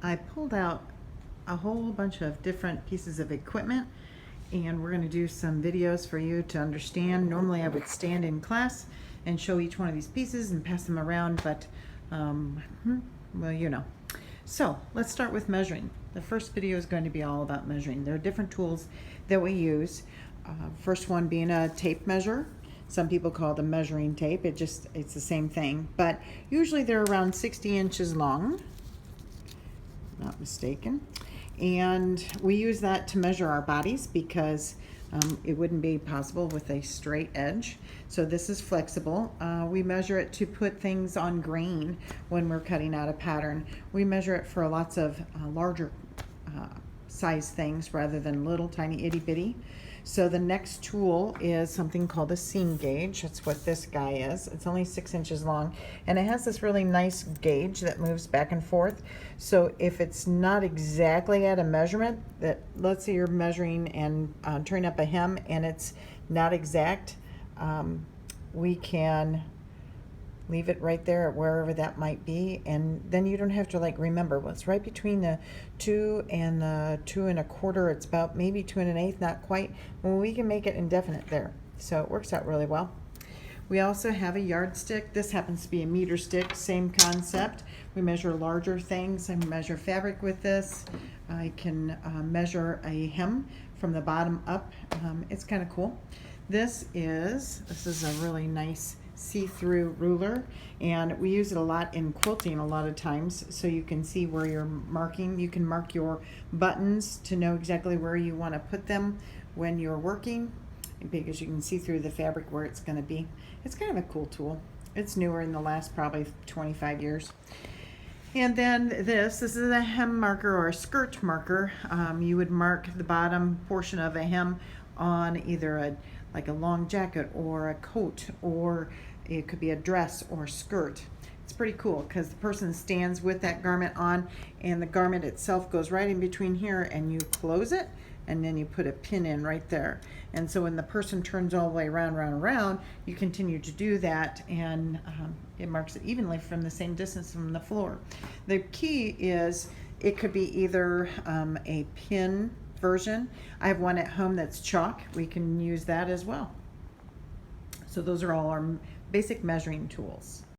I pulled out a whole bunch of different pieces of equipment, and we're going to do some videos for you to understand. Normally I would stand in class and show each one of these pieces and pass them around, but well, you know. So let's start with measuring. The first video is going to be all about measuring. There are different tools that we use. First one being a tape measure. Some people call it a measuring tape. It's the same thing, but usually they're around 60 inches long, not mistaken. And we use that to measure our bodies because it wouldn't be possible with a straight edge. So this is flexible. We measure it to put things on grain when we're cutting out a pattern. We measure it for lots of larger size things rather than little tiny itty bitty. So the next tool is something called a seam gauge. That's what this guy is. It's only 6 inches long, and it has this really nice gauge that moves back and forth. So if it's not exactly at a measurement, that let's say you're measuring and turning up a hem and it's not exact, we can leave it right there at wherever that might be, and then you don't have to remember what's right between the 2 and the 2 1/4. It's about maybe 2 1/8, not quite. Well, we can make it indefinite there, so it works out really well. We also have a yardstick. This happens to be a meter stick, same concept. We measure larger things. I measure fabric with this. I can measure a hem from the bottom up. It's kind of cool. This is a really nice see-through ruler, and we use it a lot in quilting a lot of times, so you can see where you're marking. You can mark your buttons to know exactly where you want to put them when you're working, because you can see through the fabric where it's going to be. It's kind of a cool tool. It's newer in the last probably 25 years. And then this is a hem marker or a skirt marker. You would mark the bottom portion of a hem on either a long jacket or a coat, or it could be a dress or skirt. It's pretty cool because the person stands with that garment on, and the garment itself goes right in between here, and you close it, and then you put a pin in right there. And so when the person turns all the way around, you continue to do that, and it marks it evenly from the same distance from the floor. The key is it could be either a pin version. I have one at home that's chalk. We can use that as well. So those are all our basic measuring tools.